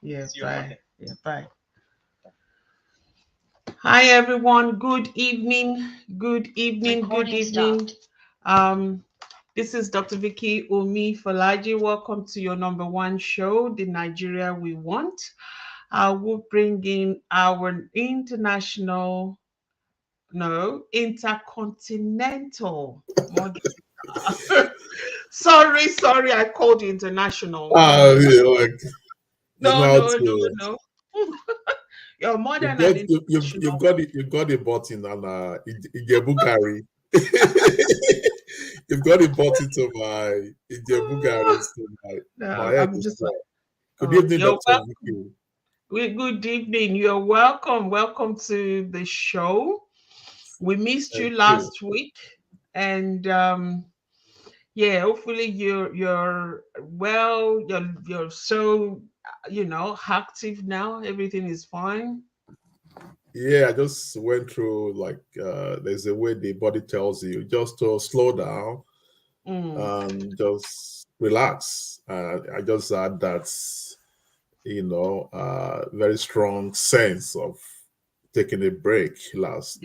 Yeah, bye. Yeah, bye. Hi everyone. Good evening. Good evening. Good evening. This is Dr. Vicky Omi Falaji. Welcome to your number one show, The Nigeria We Want. I will bring in our intercontinental model. sorry, I called you international. Yeah, like you know how to No. You're more you've than got an you've international. got it you've got a button on Ijebu Gari. You've got a button to my Ijebu Gari to my No, head I'm is just like, there. Good oh, evening, you're Dr. welcome. Vicky. Good evening. You're welcome. Welcome to the show. We missed you Thank you. last week, and yeah, hopefully you're well. You're so active now. Everything is fine. Yeah, I just went through there's a way the body tells you just to slow down Mm, and just relax. I just had that very strong sense of taking a break yeah.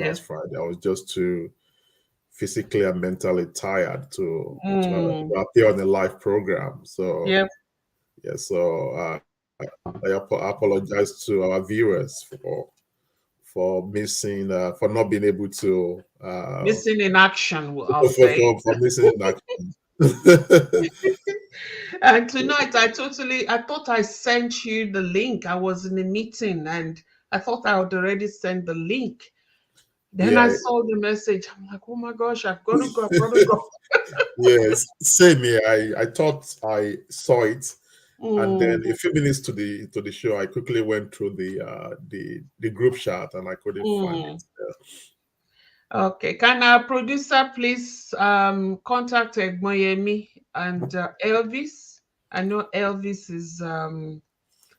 last Friday. I was just too physically and mentally tired to Mm, appear on a live program. So yeah. yeah, so apologize to our viewers for missing for not being able to Missing in action, I'll say. for missing in action. And tonight, I thought I sent you the link. I was in a meeting and I thought I had already sent the link. Then I Yeah. saw the message. I'm like, oh my gosh, I've got to go. Yes, same here. I thought I saw it, and then Mm, a few minutes to the show, I quickly went through the group chat and I couldn't find mm. it. Okay, can our producer please contact Egmoyemi and Elvis? I know Elvis is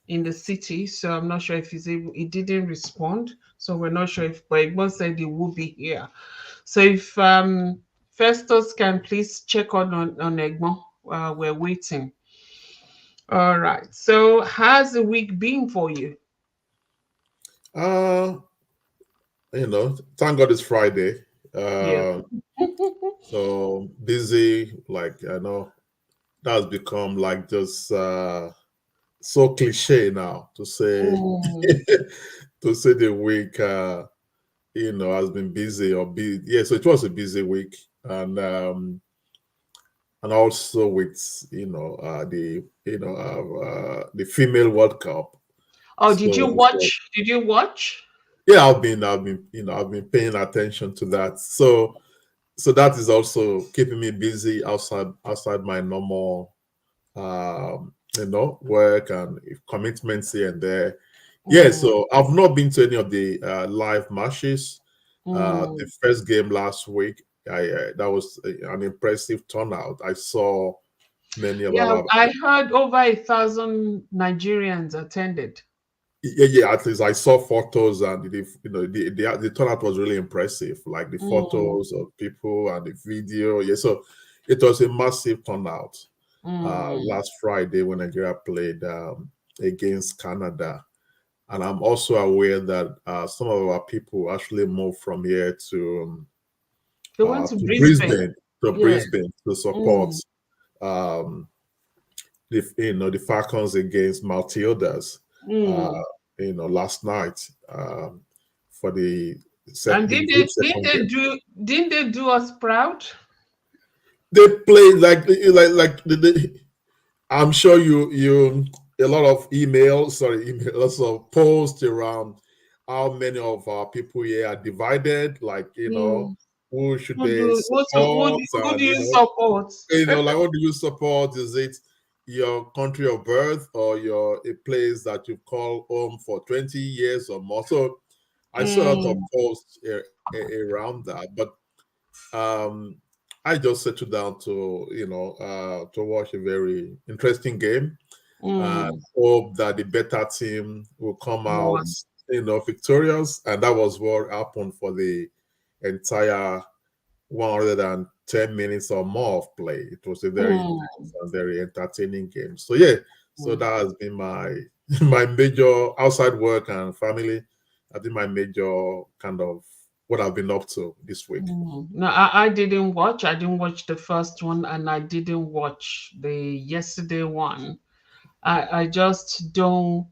in the city, so I'm not sure if he's able. He didn't respond, so we're not sure if. But Egmo said he will be here. So if Festus can please check on Egmo while we're waiting. All right. So how's the week been for you? Uh, thank God it's Friday. Yeah. Uh, so busy. Like I know that's become like just so cliche now to say Mm, to say the week has been busy or busy. Yeah, so it was a busy week, and also with the female World Cup. oh, did you So watch? Did you watch? yeah, I've been paying attention to that. So that is also keeping me busy outside my normal work and commitments here and there. Yeah, Mm, so I've not been to any of the live matches. The mm. first game last week, that was an impressive turnout. I saw many of Yeah, our I heard over 1,000 Nigerians attended. yeah. At least I saw photos, and the turnout was really impressive. Like the Mm, photos of people and the video. Yeah, so it was a massive turnout mm. last Friday when Nigeria played against Canada. And I'm also aware that some of our people actually moved from here They went to to Brisbane. Brisbane Yeah. to support Mm, um, the Falcons against Matildas. Uh, mm. last night for the And the group didn't second they game. do us proud? They played I'm sure you a lot of lots of posts around how many of our people here are divided, Mm. who should they Who support, who do and you support? like what do you support? Is it your country of birth or a place that you call home for 20 years or more? So I saw a lot of Mm, posts around that, but um, I just settled down to watch a very interesting game and mm. hope that the better team will come out, One. victorious. And that was what happened for the entire 110 minutes or more of play. It was a very Mm. intense and very entertaining game. So yeah, So that has been my my major outside work and family. I think my major kind of what I've been up to this week. No, I didn't watch. I didn't watch the first one, and I didn't watch the yesterday one. I just don't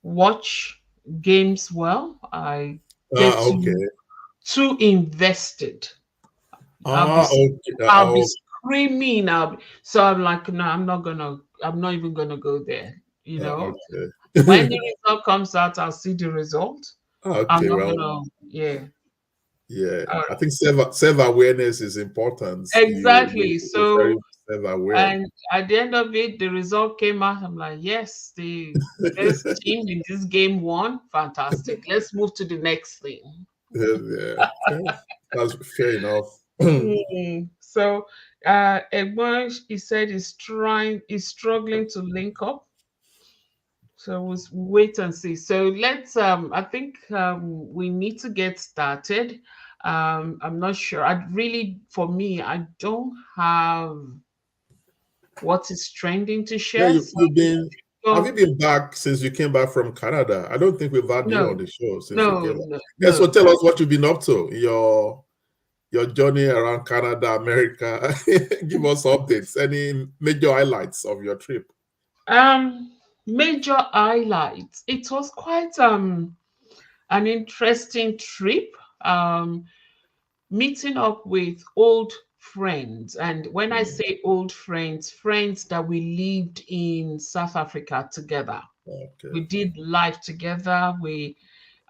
watch games well. I get Okay. too invested. I'll be Okay. I'll be screaming. So I'm like, no, I'm not even gonna go there. You know, when Okay. the result comes out, I'll see the result. I'm Okay. not Well, gonna, yeah. yeah. Uh, I think self awareness is important. exactly. You're very So, self aware. and at the end of it, the result came out. I'm like, yes, the best team in this game won. Fantastic. Let's move to the next thing. Yeah. Yeah. That's fair enough. So, Egbon, he said he's struggling to link up. So we'll wait and see. So let's I think we need to get started. I'm not sure. I really for me, I don't have what is trending to Yeah, share. So you've been. Have you go been back since you came back from Canada? I don't think we've had you on no, the show since you no, came back. no, Yeah, so no. tell us what you've been up to. Your journey around Canada, America. Give us updates. Any major highlights of your trip? Major highlights. It was quite an interesting trip. Meeting up with old friends. And when I Mm, say old friends, friends that we lived in South Africa together. okay. We did life together.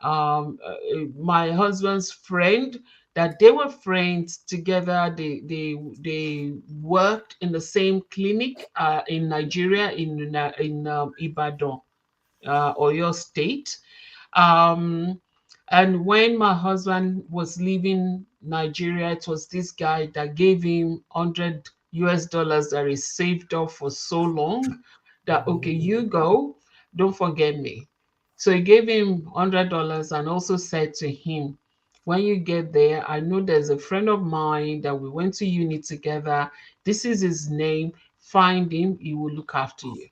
My husband's friend, that they were friends together. They worked in the same clinic in Nigeria, in Ibadan, Oyo State. Um, and when my husband was leaving Nigeria, it was this guy that gave him $100 that he saved up for so long that, okay, you go, don't forget me. So he gave him $100 and also said to him, when you get there, I know there's a friend of mine that we went to uni together. This is his name. Find him, he will look after you.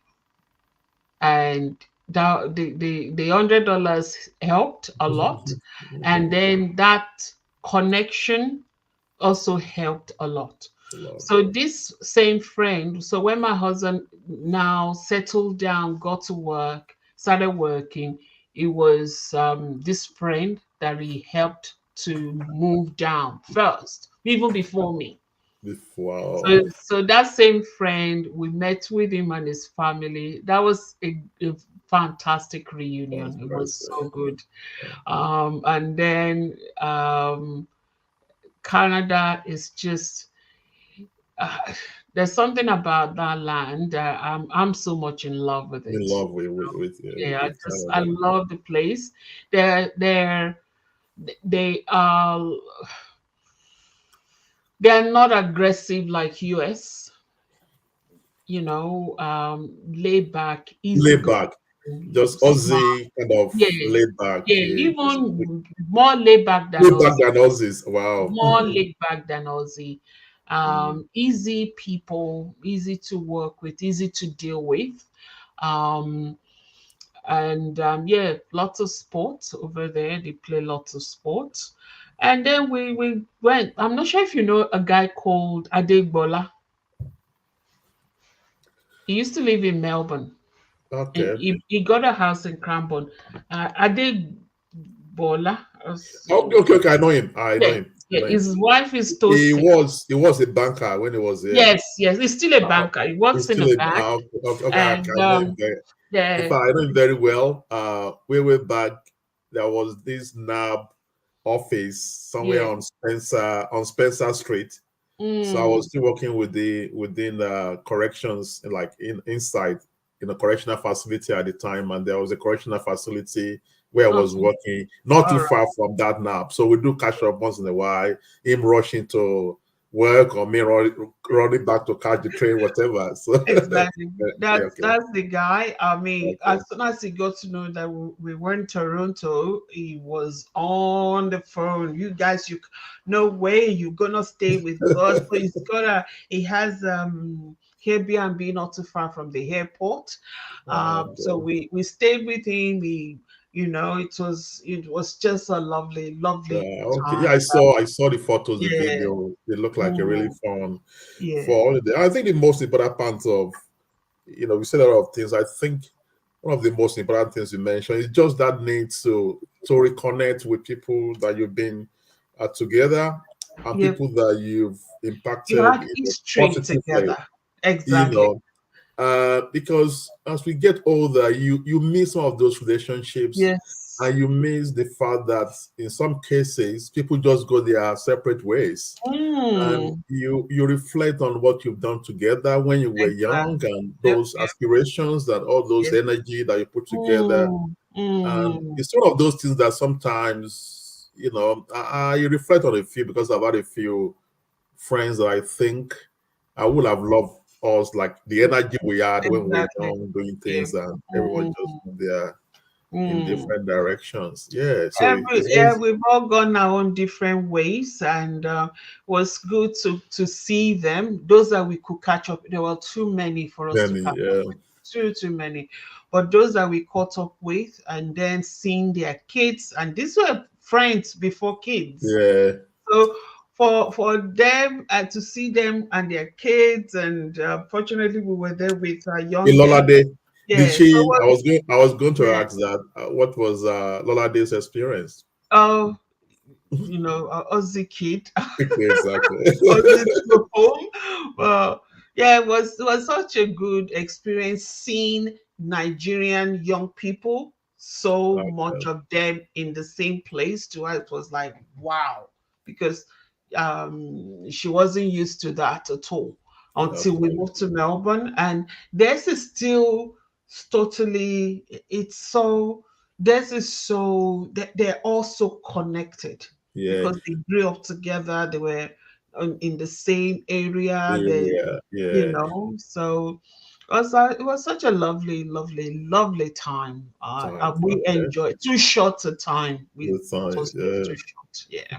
And the $100 helped a lot, and then that connection also helped a lot. So this same friend, so when my husband now settled down, got to work, started working, it was this friend that he helped to move down first, even before me. Wow. So that same friend, we met with him and his family. That was a fantastic reunion. It was That's so good. And then Canada is just uh, there's something about that land. I'm so much in love with in it. love Yeah, I with just I Canada. love the place. They're they are they're not aggressive like US, laid back, easy Laid going, back, just smart. Aussie kind of Yeah, laid back. yeah, Just even more laid back than laid back Aussie, than Aussies. Wow. more laid back than Aussie. Mm. Easy people, easy to work with, easy to deal with. Um, and yeah, lots of sports over there. They play lots of sports. And then we went. I'm not sure if you know a guy called Adegbola. He used to live in Melbourne. And Okay. he got a house in Cranbourne. Adegbola. Okay, okay, okay. I know him. I know Yeah, him. I yeah. know him. His wife is He toasting. was a banker when he was here. Yes, yes. He's still a Uh, banker. He works he's in still a a bank. okay, okay, okay, And I know him very. In the fact, I know him very well. Way back, there was this NAB office somewhere yeah. on Spencer Street. So I was Mm, still working within corrections, like inside in a correctional facility at the time, and there was a correctional facility where I was okay. working, not All too right. far from that NAB. So we do catch up once in a while. Him rushing to work or me running back to catch the train, whatever. So Exactly. yeah, That's okay, that's the guy. I mean, as okay, soon as he got to know that we were in Toronto, he was on the phone. You guys, no way you're gonna stay with us. So he has Airbnb not too far from the airport. So Okay. we stayed with him. It was just a lovely, lovely Yeah, okay. Yeah, time. I saw the photos, the Yeah. video. It looked like a really Mm, fun yeah. for holiday. I think the most important part of, we said a lot of things. I think one of the most important things you mentioned is just that need to reconnect with people that you've been together, and Yep. people that you've You impacted, had history positively. together. You Exactly. know, because as we get older, you miss some of those relationships, Yes. and you miss the fact that in some cases people just go their separate ways, and Mm, you reflect on what you've done together when you were young, exactly. and Yep. those Yep. aspirations, that all those Yep. energy that you put together. Mm, And mm, it's one of those things that sometimes, you reflect on a few, because I've had a few friends that I think I would have loved us, like the energy we had when we were exactly. young, doing Yep. things, and everyone Mm, just moved there in mm. different directions. Yeah, so it's Yeah, always we've all gone our own different ways, and was good to see them. Those that we could catch up, there were too many for us to many. catch up Yeah, with, too many. But those that we caught up with, and then seeing their kids, and these were friends before kids. yeah. So for them to see them and their kids, and fortunately we were there with our In youngest. Lola, did Yeah, so she? I was going to yeah. ask that. What was Lola experience? Oh, Aussie kid. Exactly. Was it to home? Well, yeah, it was such a good experience seeing Nigerian young people, so much Okay, of them in the same place. To her, it was like wow, because she wasn't used to that at all until we okay. moved to Melbourne, and this is still totally. It's so. This is so. They're all so connected Yeah, because they grew up together. They were in the same area. area. Yeah, So it was such a lovely, lovely, lovely time. time. We Okay, enjoyed too short a time. the It time. was just Yeah. too short. Yeah.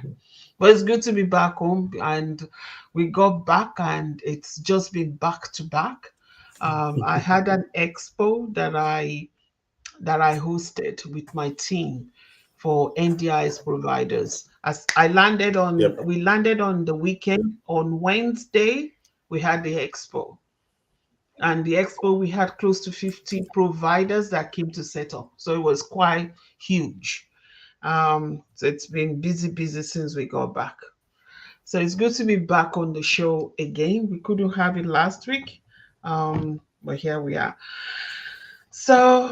But it's good to be back home, and we got back, and it's just been back to back. I had an expo that I hosted with my team for NDIS providers. Yep. We landed on the weekend. On Wednesday, we had the expo. And the expo, we had close to 50 providers that came to set up. So it was quite huge. So it's been busy, busy since we got back. So it's good to be back on the show again. We couldn't have it last week, but here we are. So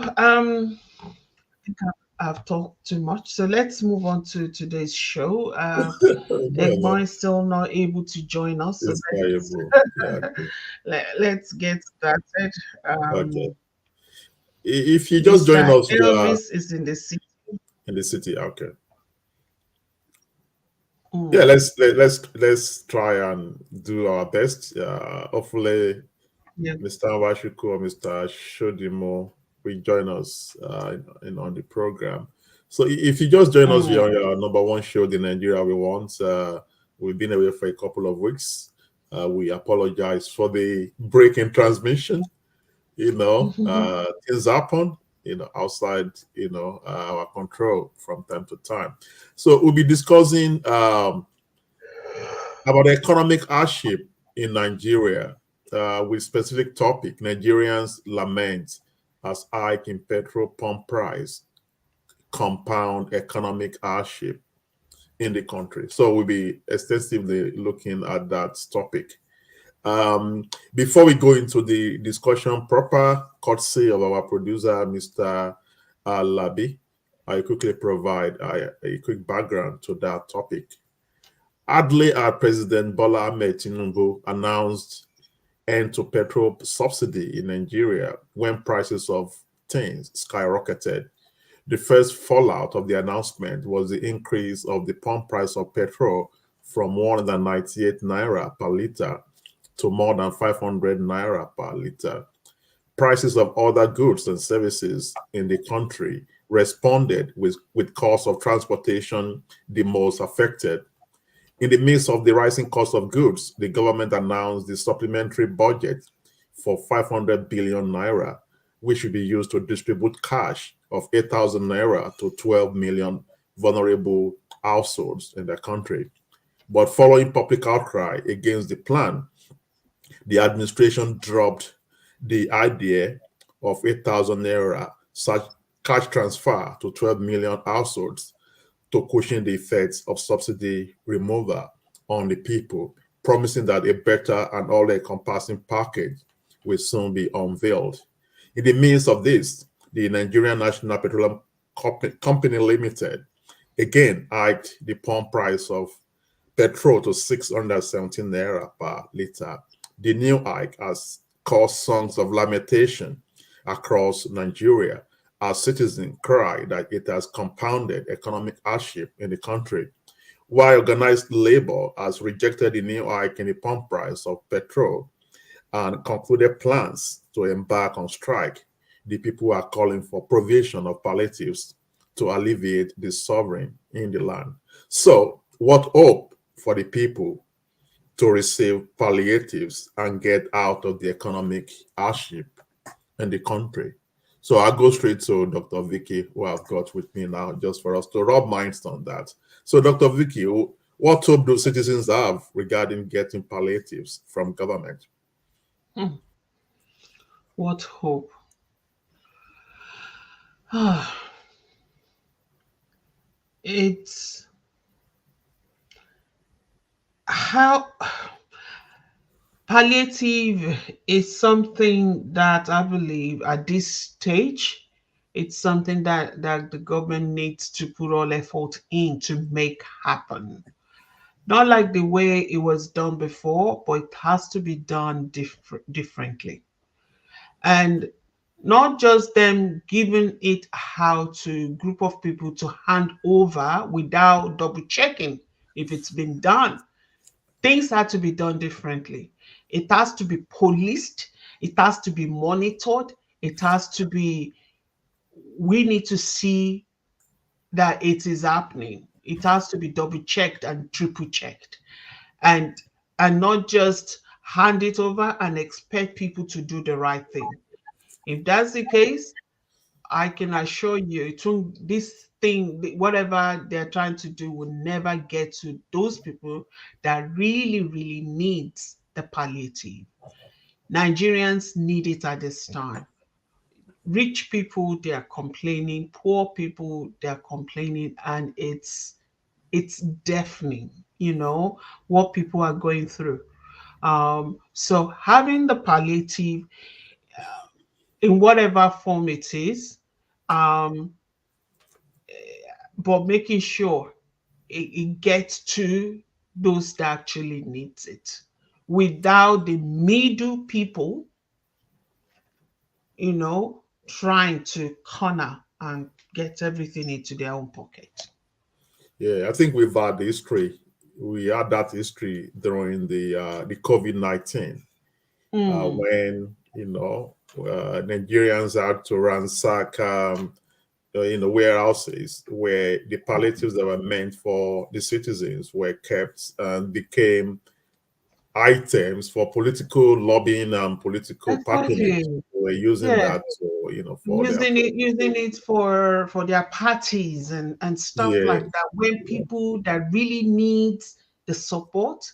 think I've talked too much. So let's move on to today's show. No, no, Egmont is still not able to join us, so it's viable. Yeah. Okay. let's get started. Okay. Um, If you just join Mr. us, you are Elvis is in the city. in the city. Okay. Yeah, Mm, let's try and do our best. Hopefully, yeah. Mr. Washuku or Mr. Shodimo will join us on the program. So if you just join us here Mm, on your number one show, the Nigeria we want, we've been away for a couple of weeks. We apologize for the break in transmission. Things happen, outside, our control from time to time. So we'll be discussing about economic hardship in Nigeria, with specific topic: Nigerians lament as hike in petrol pump price compound economic hardship in the country. So we'll be extensively looking at that topic. Before we go into the discussion proper, courtesy of our producer, Mr. Labi, I quickly provide a quick background to that topic. Hardly had President Bola Tinubu announced end to petrol subsidy in Nigeria when prices of things skyrocketed. The first fallout of the announcement was the increase of the pump price of petrol from 198 naira per litre to more than 500 naira per litre. Prices of other goods and services in the country responded with cost of transportation the most affected. In the midst of the rising cost of goods, the government announced the supplementary budget for 500 billion naira, which should be used to distribute cash of 8,000 naira to 12 million vulnerable households in the country. But following public outcry against the plan, the administration dropped the idea of 8,000 naira such cash transfer to 12 million households to cushion the effects of subsidy removal on the people, promising that a better and all-encompassing package will soon be unveiled. In the midst of this, the Nigerian National Petroleum Company Limited again hiked the pump price of petrol to 617 naira per litre. The new hike has caused songs of lamentation across Nigeria as citizens cry that it has compounded economic hardship in the country. While organized labor has rejected the new hike in the pump price of petrol and concluded plans to embark on strike, the people are calling for provision of palliatives to alleviate the suffering in the land. So, what hope for the people to receive palliatives and get out of the economic hardship in the country? So I'll go straight to Dr. Vicky, who I've got with me now, just for us to rub minds on that. So, Dr. Vicky, what hope do citizens have regarding getting palliatives from government? What hope? It's how palliative is something that I believe at this stage, it's something that the government needs to put all effort in to make happen. Not like the way it was done before, but it has to be done differently. And not just them giving it how to group of people to hand over without double checking if it's been done. Things had to be done differently. It has to be policed, it has to be monitored, it has to be, we need to see that it is happening. It has to be double checked and triple checked. And not just hand it over and expect people to do the right thing. If that's the case, I can assure you, this thing, whatever they're trying to do, will never get to those people that really, really needs the palliative. Nigerians need it at this time. Rich people, they are complaining. Poor people, they are complaining, and it's deafening. What people are going through. So having the palliative in whatever form it is, um, but making sure it gets to those that actually needs it without the middle people, trying to corner and get everything into their own pocket. Yeah, I think we've had the history. We had that history during the COVID-19, Mm, when Nigerians had to ransack warehouses where the palliatives that were meant for the citizens were kept and became items for political lobbying and political patronage. exactly. They were using Yeah. that to, for their Using it for their parties and stuff yeah, like that. When people that really needs the support,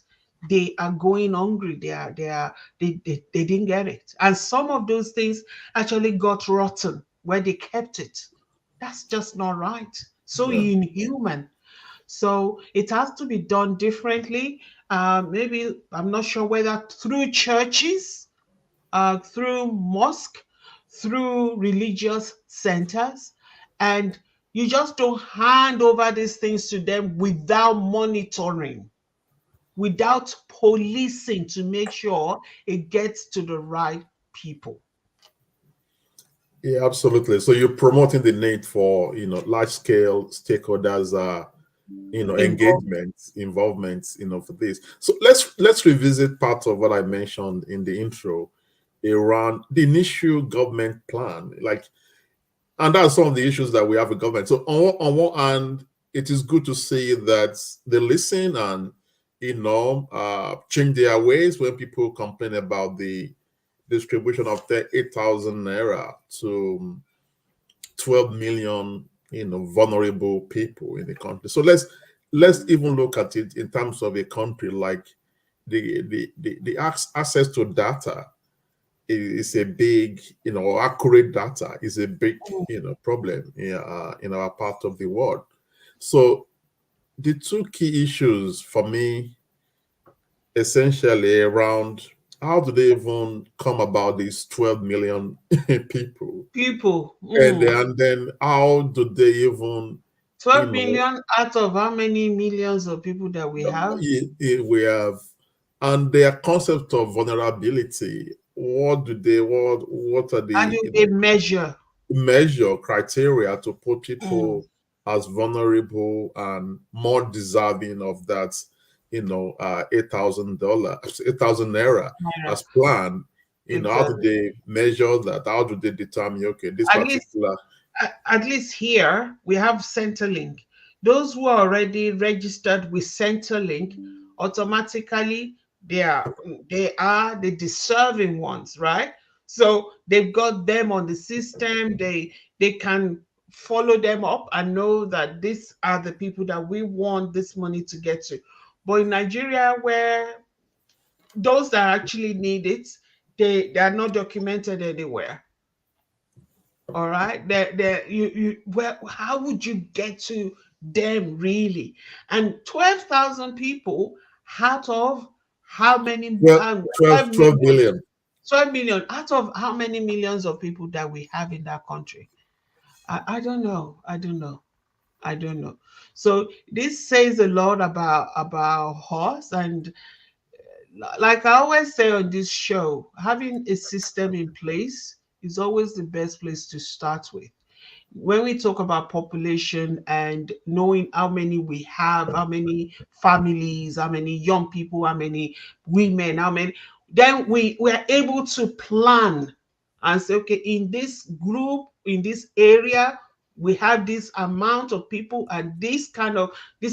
they are going hungry. They didn't get it, and some of those things actually got rotten where they kept it. That's just not right. So yeah. inhuman. So it has to be done differently. Maybe I'm not sure whether through churches, through mosque, through religious centers, and you just don't hand over these things to them without monitoring, without policing to make sure it gets to the right people. Yeah, absolutely. So you're promoting the need for large scale stakeholders Involved. engagement, involvement, for this. So let's revisit part of what I mentioned in the intro around the initial government plan. And that's some of the issues that we have with government. So on one hand, it is good to see that they listen and change their ways when people complain about the distribution of 8,000 naira to 12 million, vulnerable people in the country. So let's even look at it in terms of a country like the access to data is a big, accurate data is a big, problem in our part of the world. So the two key issues for me essentially around how do they even come about these 12 million people, People. and then how do they even, 12 million out of how many millions of people that we have? we have, and their concept of vulnerability. What are How the, do they measure? measure criteria to put Mm, people as vulnerable and more deserving of that, $8,000, 8,000 naira naira. as planned? How do Exactly. they measure that? How do they determine, okay, this At least, particular? at least here we have Centrelink. Those who are already registered with Centrelink, automatically they are the deserving ones, right? So they've got them on the system. They can follow them up and know that these are the people that we want this money to get to. But in Nigeria, where those that actually need it, they are not documented anywhere. All right, well, how would you get to them really? And 12,000 people out of how many? Well, 12, 12 12 million. billion. 12 million out of how many millions of people that we have in that country? I don't know. I don't know. I don't know. So this says a lot about us. And like I always say on this show, having a system in place is always the best place to start with. When we talk about population and knowing how many we have, how many families, how many young people, how many women, how many, then we are able to plan and say, okay, in this group, in this area, we have this amount of people, and this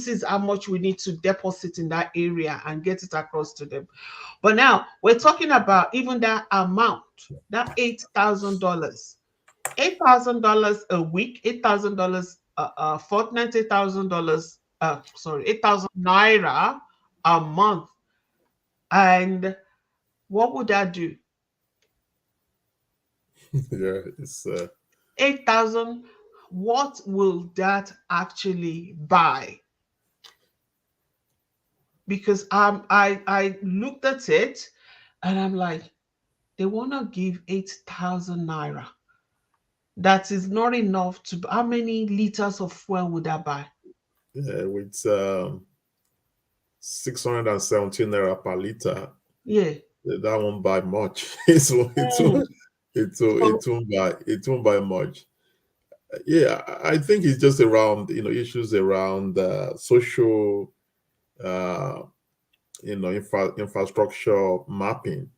is how much we need to deposit in that area and get it across to them. But now we're talking about even that amount, that $8,000. $8,000 a week, $8,000 a fortnight, $8,000, sorry, 8,000 naira a month. And what would that do? Yeah, it's 8,000, what will that actually buy? Because I looked at it and I'm like, they want to give 8,000 naira. That is not enough to, how many liters of fuel would that buy? with 617 naira per liter. Yeah. That won't buy much. Mm. So, it won't buy much. Yeah, I think it's just around, issues around social, uh, infrastructure mapping.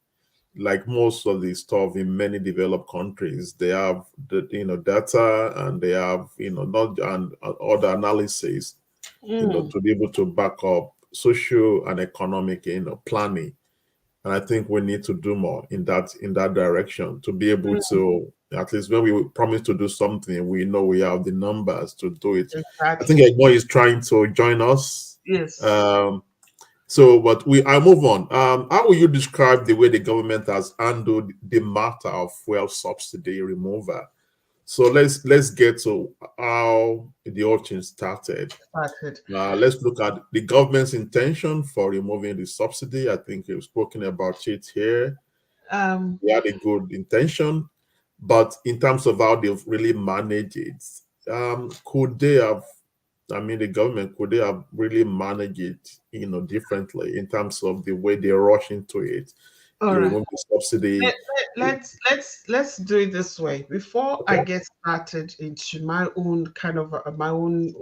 Like most of the stuff in many developed countries, they have the, data, and they have, not, and other analysis, mm, to be able to back up social and economic, planning. And I think we need to do more in that direction to be able mm, to, at least when we promise to do something, we know we have the numbers to do it. I think exactly. Egbo is trying to join us. Yes. Um, but I move on. How will you describe the way the government has handled the matter of fuel subsidy removal? So let's get to how the whole thing started. Started. Let's look at the government's intention for removing the subsidy. I think we've spoken about it here. Um, They had a good intention, but in terms of how they've really managed it, could they have? I mean, the government, could they have really managed it, differently in terms of the way they rush into it? all You right. remove the subsidy. Let's do it this way. Before I Okay. get started into my own kind of my own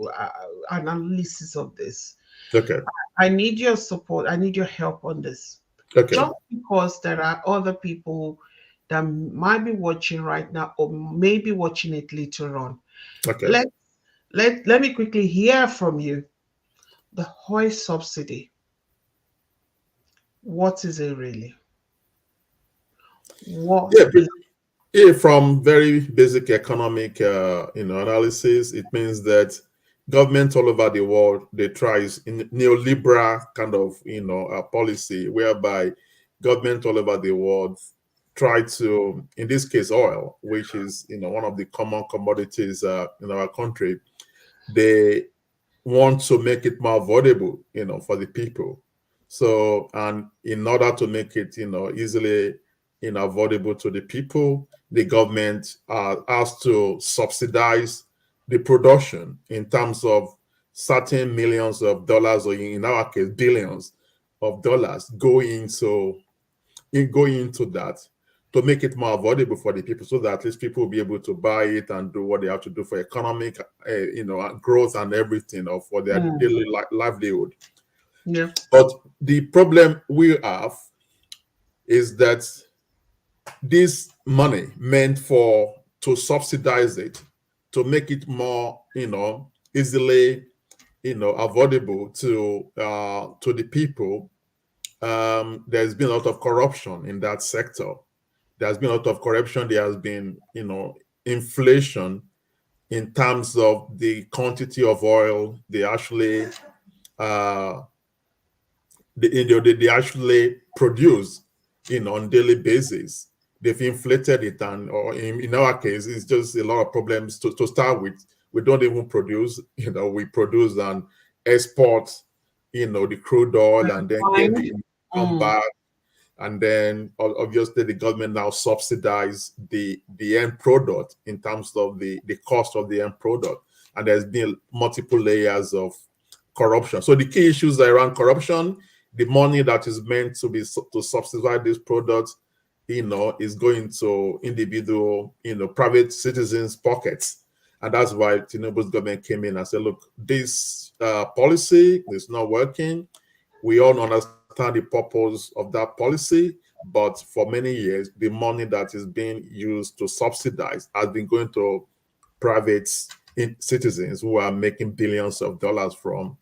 analysis of this, Okay. I need your support. I need your help on this. Okay. Just because there are other people that might be watching right now or maybe watching it later on. Okay. Let let me quickly hear from you. The oil subsidy. What is it really? What? Yeah, yeah, from very basic economic, analysis, it means that governments all over the world they try in neoliberal kind of policy whereby government all over the world try to, in this case, oil, which is one of the common commodities in our country, they want to make it more affordable, for the people. So, and in order to make it, easily, affordable to the people, the government has to subsidize the production in terms of certain millions of dollars, or in our case, billions of dollars going into that to make it more affordable for the people, so that at least people will be able to buy it and do what they have to do for economic, growth and everything, or for their Mm. daily livelihood. Yeah. But the problem we have is that this money meant for to subsidize it, to make it more, easily, affordable to the people. There's been a lot of corruption in that sector. There's been a lot of corruption. There has been, inflation in terms of the quantity of oil they actually uh, they actually produce on daily basis. They've inflated it, and or in our case, it's just a lot of problems to start with. We don't even produce, we produce and export, the crude oil, and then get Fine. the income Mm. back, and then obviously the government now subsidize the end product in terms of the cost of the end product, and there's been multiple layers of corruption. So the key issues are around corruption. The money that is meant to be to subsidize these products, is going to individual, private citizens pockets. And that's why Tinubu's government came in and said, look, this policy is not working. We all understand the purpose of that policy, but for many years, the money that is being used to subsidize has been going to private citizens who are making billions of dollars from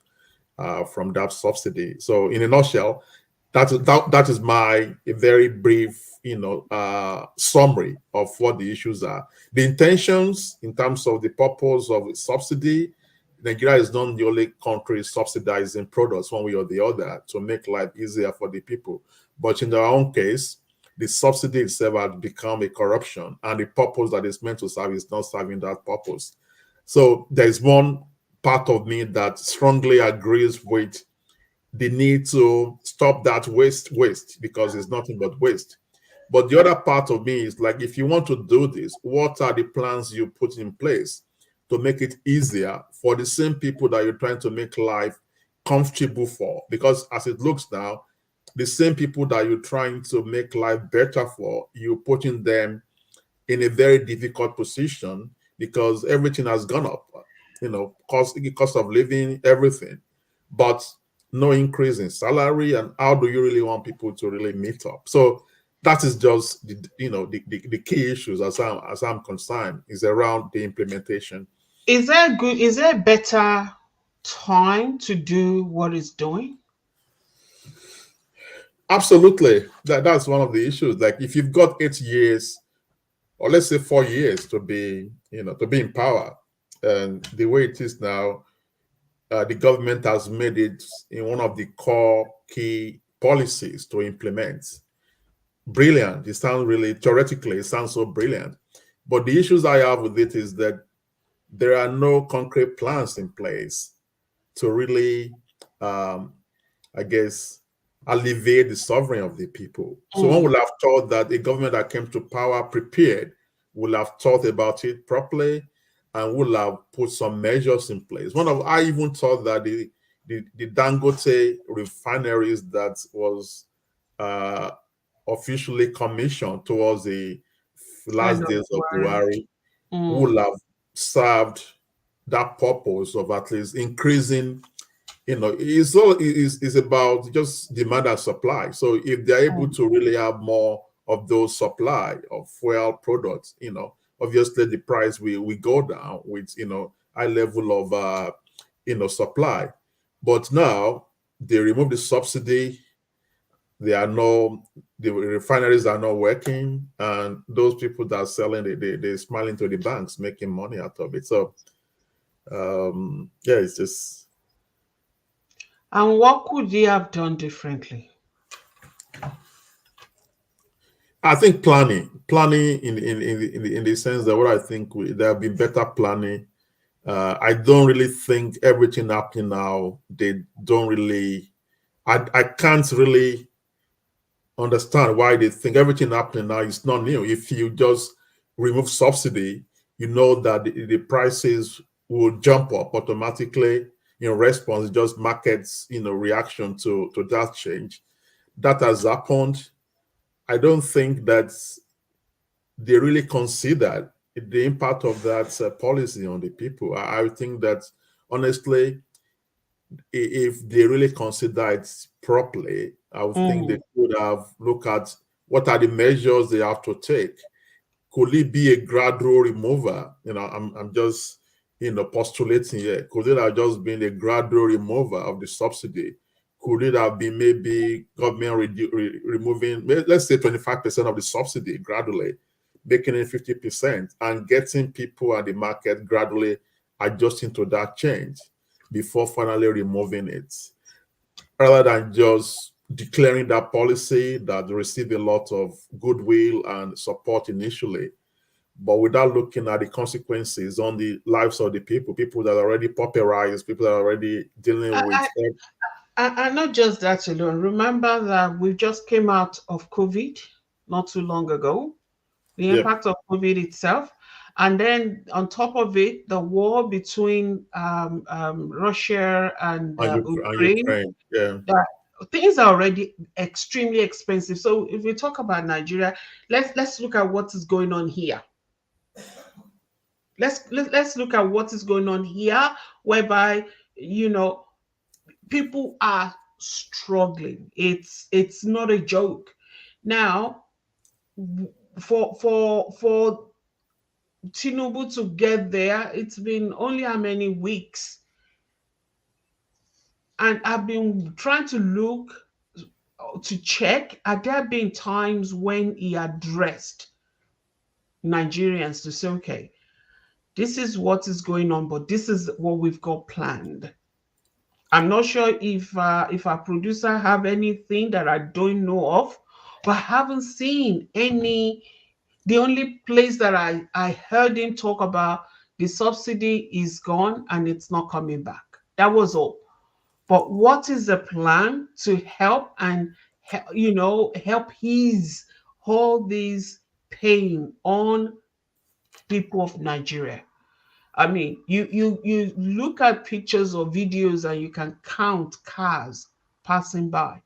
that subsidy. So, in a nutshell, that is my a very brief, summary of what the issues are. The intentions in terms of the purpose of the subsidy. Nigeria is not the only country subsidizing products one way or the other to make life easier for the people. But in our own case, the subsidy itself has become a corruption, and the purpose that it's meant to serve is not serving that purpose. So there's one part of me that strongly agrees with the need to stop that waste, because it's nothing but waste. But the other part of me is like, if you want to do this, what are the plans you put in place to make it easier for the same people that you're trying to make life comfortable for? Because as it looks now, the same people that you're trying to make life better for, you're putting them in a very difficult position because everything has gone up, cost of living, everything, but no increase in salary. And how do you really want people to really meet up? So that is just the key issues as I'm concerned is around the implementation. Is there good? Is there a better time to do what it's doing? Absolutely, that's one of the issues. Like if you've got 8 years, or let's say 4 years to be in power, and the way it is now, the government has made it in one of the core key policies to implement. Brilliant. It sounds really, theoretically, it sounds so brilliant. But the issues I have with it is that there are no concrete plans in place to really, um, I guess, alleviate the suffering of the people. So one Mm. would have thought that a government that came to power prepared would have thought about it properly and would have put some measures in place. I even thought that the Dangote refineries that was uh, officially commissioned towards the End last of days of worry. Buhari Mm. would have served that purpose of at least increasing, it's about just demand and supply. So if they're able Mm. to really have more of those supply of fuel products, obviously the price will go down with high level of supply. But now they remove the subsidy, There are no, the refineries are not working, and those people that are selling, they're smiling to the banks, making money out of it. So, yeah, it's just. And what could they have done differently? I think planning in the sense that what I think there have been better planning. I don't really think everything happening now. They don't really. I can't really understand why they think everything happening now is not new. If you just remove subsidy, you know that the prices will jump up automatically in response, just markets, reaction to that change. That has happened. I don't think that they really considered the impact of that policy on the people. I think that honestly, if they really consider it properly, I would think they Mm. could have looked at what are the measures they have to take. Could it be a gradual remover? I'm just postulating here. Could it have just been a gradual remover of the subsidy? Could it have been maybe government removing, let's say, 25% of the subsidy gradually, making it 50%, and getting people at the market gradually adjusting to that change before finally removing it, rather than just declaring that policy that received a lot of goodwill and support initially, but without looking at the consequences on the lives of the people that are already pauperized, people that are already dealing with. And not just that alone. Remember that we just came out of COVID not too long ago, the Yeah, impact of COVID itself. And then on top of it, the war between Russia and and Ukraine, Ukraine. Yeah, that things are already extremely expensive. So if we talk about Nigeria, let's look at what is going on here. Let's look at what is going on here, whereby you know people are struggling. It's not a joke. Now, for Tinubu to get there, it's been only how many weeks, and I've been trying to look to check. Are there been times when he addressed Nigerians to say, okay, this is what is going on, but this is what we've got planned. I'm not sure if our producer have anything that I don't know of, but I haven't seen any. The only place that I heard him talk about the subsidy is gone and it's not coming back. That was all. But what is the plan to help and help ease all these pain on people of Nigeria? I mean, you look at pictures or videos and you can count cars passing by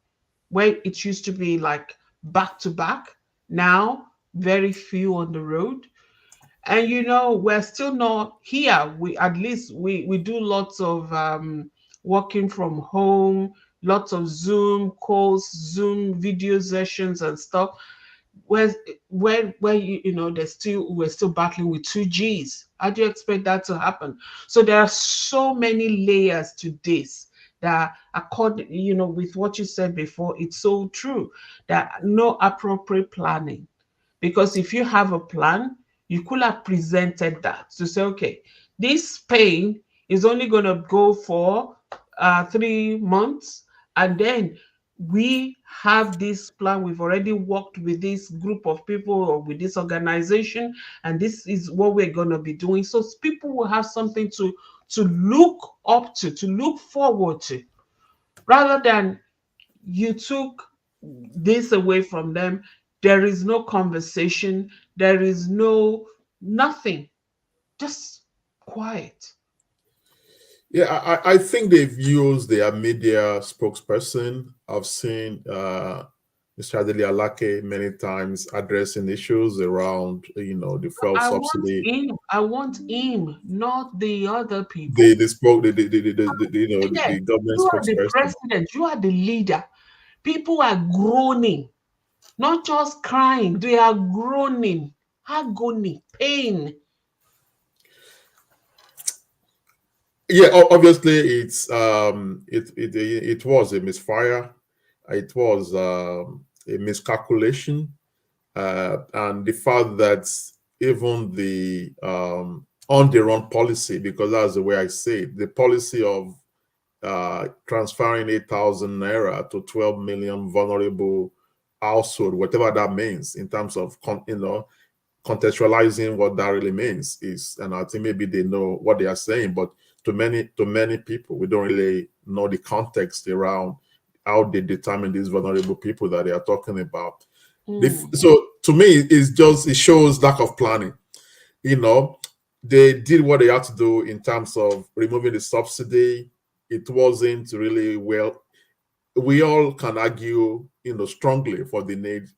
where it used to be like back to back. Now, very few on the road. And we're still not here. We at least we do lots of working from home, lots of Zoom calls, Zoom video sessions and stuff. Where where we're still battling with 2Gs. How do you expect that to happen? So there are so many layers to this that, according with what you said before, it's so true that no appropriate planning. Because if you have a plan, you could have presented that to say, okay, this pain is only going to go for 3 months, and then we have this plan. We've already worked with this group of people or with this organization, and this is what we're going to be doing. So people will have something to look up to look forward to, rather than you took this away from them. There is no conversation, there is no nothing, just quiet. yeah. I think they've used their media spokesperson. I've seen Mr. Adeli Alake many times addressing issues around, the fuel subsidy. I want him, not the other They people. they spoke the, Yes, the government you are the spokesperson. president, you are the leader. People are groaning, not just crying, they are groaning, agony, pain. Yeah, obviously it was a misfire. It was a miscalculation, and the fact that even the on the run policy, because that's the way I say it, the policy of transferring 8,000 naira to 12 million vulnerable household, whatever that means in terms of contextualizing what that really means is, and I think maybe they know what they are saying, but to many people, we don't really know the context around how they determine these vulnerable people that they are talking about. So to me, it shows lack of planning. They did what they had to do in terms of removing the subsidy. It wasn't really well. We all can argue, strongly for the need,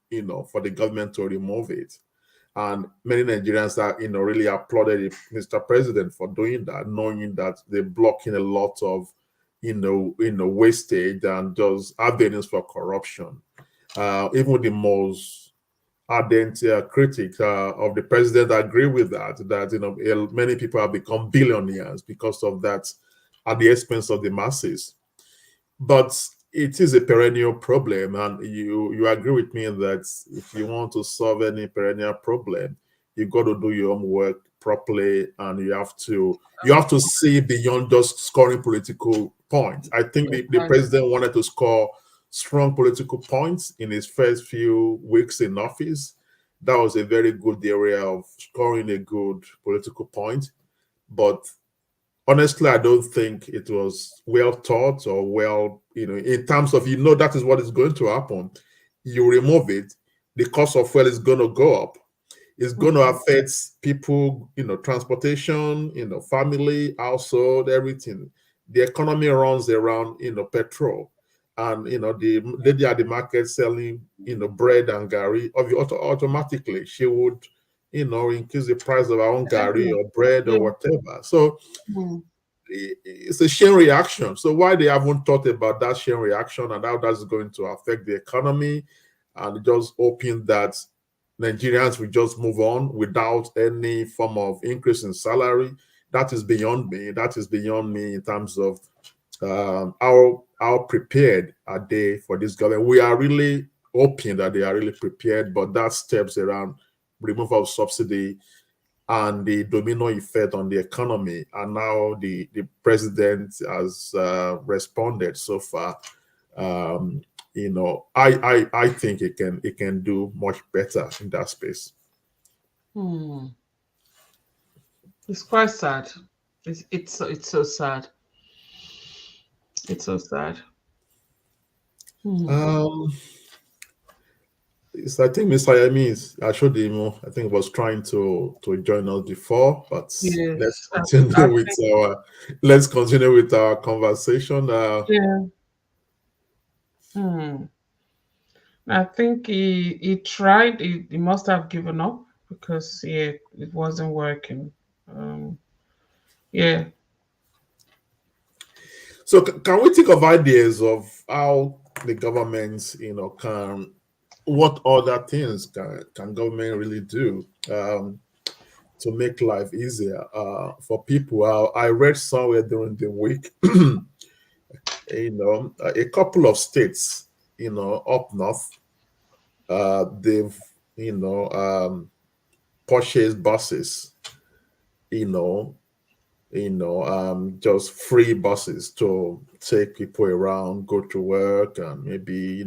for the government to remove it. And many Nigerians are, really applauded Mr. President for doing that, knowing that they're blocking a lot of, wastage and just avenues for corruption. Even the most ardent critic of the president agree with that. That many people have become billionaires because of that, at the expense of the masses. But it is a perennial problem, and you agree with me that if you want to solve any perennial problem, you've got to do your own work properly, and you have to see beyond just scoring political points. I think the president wanted to score strong political points in his first few weeks in office. That was a very good area of scoring a good political point, but honestly, I don't think it was well thought or well, in terms of, that is what is going to happen. You remove it, the cost of fuel is going to go up. It's going to affect people, transportation, family, household, everything. The economy runs around, petrol. And, the lady at the market selling, bread and gari, automatically she would, increase the price of her own gari or bread or whatever. So it's a chain reaction. So why they haven't thought about that chain reaction and how that's going to affect the economy, and just hoping that Nigerians will just move on without any form of increase in salary, that is beyond me. That is beyond me in terms of how prepared are they for this government. We are really hoping that they are really prepared, but that steps around removal of subsidy and the domino effect on the economy, and now the president has responded so far. I think it can do much better in that space. It's quite sad. It's so sad. It's so sad. I think Mr. Yemi I showed him. I think was trying to join us before, but Yes, let's continue with our conversation. Yeah. I think he tried. He must have given up because it wasn't working. Yeah. So can we think of ideas of how the government, what other things can government really do to make life easier for people? I read somewhere during the week, a couple of states, up north, they've, purchased buses, just free buses to take people around, go to work, and maybe,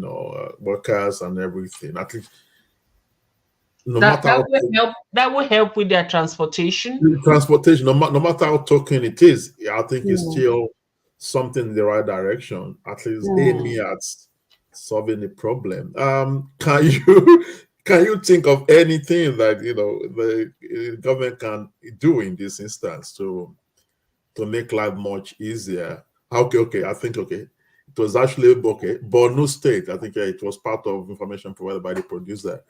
workers and everything. At least, no matter how that will help with their transportation. transportation, no matter how token it is, I think it's still something in the right direction. At least aiming at solving the problem. Can you think of anything that the government can do in this instance to make life much easier? Okay. I think it was actually Borno State. I think it was part of information provided by the producer.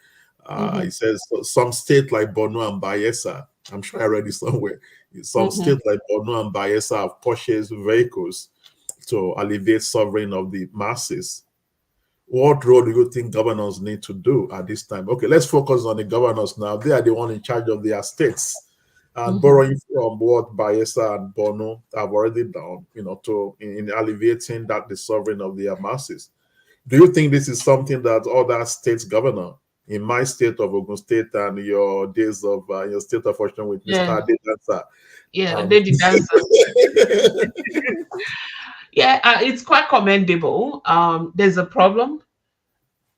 It says some state like Borno and Bayelsa, I'm sure I read it somewhere. Some states like Borno and Bayelsa have purchased vehicles to alleviate suffering of the masses. What role do you think governors need to do at this time? Okay, let's focus on the governors now. They are the one in charge of their states. And borrowing from what Bayelsa and Borno have already done, in alleviating the suffering of their masses. Do you think this is something that other states governor in my state of Ogun State and your days of your state of Washington with Yeah, Mr. Adedansa? yeah, Um, they did answer. Yeah, it's quite commendable. There's a problem.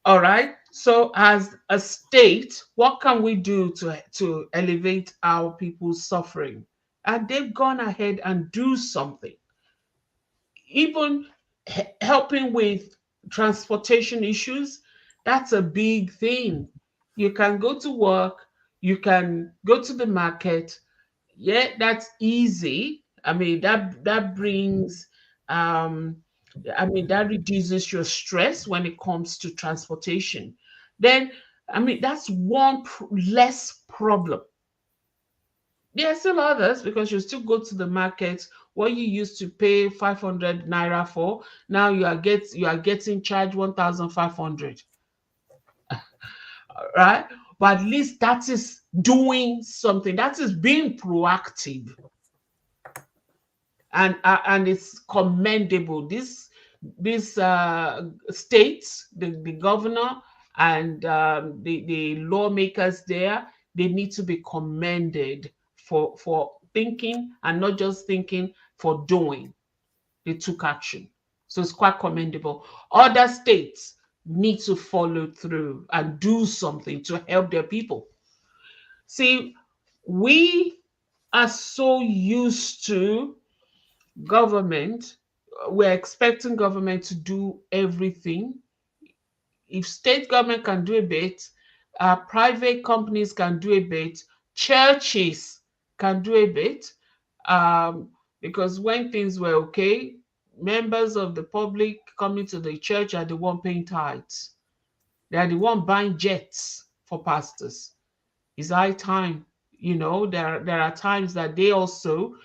All right. So, as a state, what can we do to elevate our people's suffering? And they've gone ahead and do something, even helping with transportation issues. That's a big thing. You can go to work, you can go to the market. Yeah, that's easy. I mean, that brings that reduces your stress when it comes to transportation. Then, I mean, that's one less problem. There are still others, because you still go to the market. What you used to pay 500 naira for, now you are getting charged 1,500, right? But at least that is doing something. That is being proactive, and it's commendable. This states, the governor and the lawmakers there, they need to be commended for thinking, and not just thinking, for doing. They took action, so it's quite commendable. Other states need to follow through and do something to help their people. See, we are so used to government. We're expecting government to do everything. If state government can do a bit, private companies can do a bit, churches can do a bit, um, because when things were okay, members of the public coming to the church are the one paying tithes. They are the one buying jets for pastors. It's high time. There are times that they also,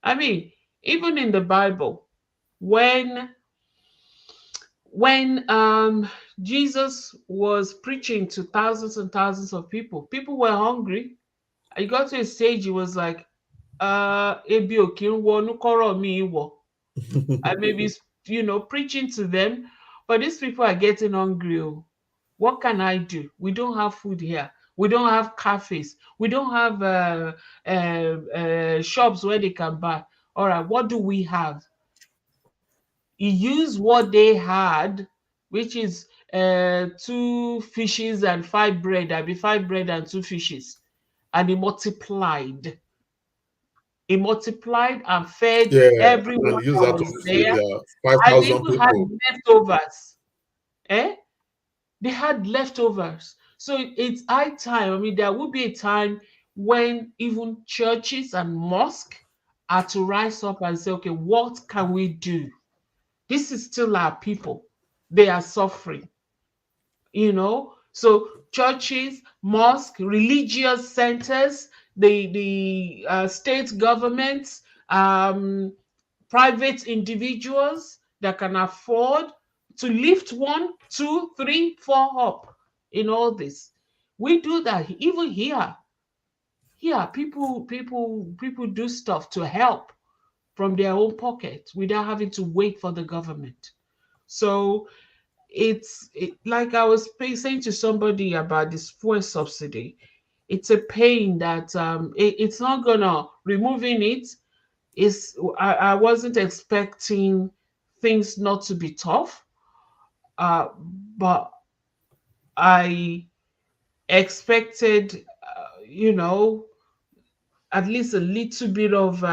I mean, even in the Bible, when Jesus was preaching to thousands and thousands of people were hungry. He got to a stage, he was like, ebi ò kí ń wọnú kọ́rọ̀ mi wọ̀. And maybe, preaching to them, but these people are getting hungry. Oh. What can I do? We don't have food here. We don't have cafes. We don't have shops where they can buy. All right, what do we have? He used what they had, which is two fishes and five bread. I be five bread and two fishes, and he multiplied. He multiplied and fed yeah, and everyone use that that was to feed there, five and they thousand even had people. leftovers. Eh? They had leftovers. So it's high time. I mean, there will be a time when even churches and mosques are to rise up and say, okay, what can we do? This is still our people. They are suffering. So churches, mosques, religious centers, the state governments, private individuals that can afford to lift one, two, three, four up in all this. We do that even here. Here, people do stuff to help from their own pocket without having to wait for the government. So like I was saying to somebody about this fuel subsidy. It's a pain that it's not gonna removing it. Is I wasn't expecting things not to be tough, uh, but I expected, at least a little bit of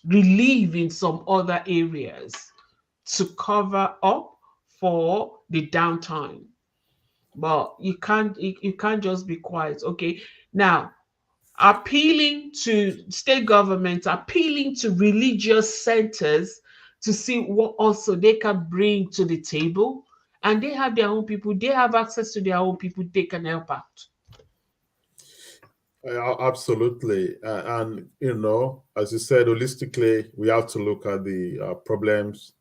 relief in some other areas to cover up for the downtime. But you can't just be quiet. Okay, now appealing to state governments, appealing to religious centers to see what also they can bring to the table. And they have their own people, they have access to their own people, they can help out. Absolutely. And, as you said, holistically, we have to look at the problems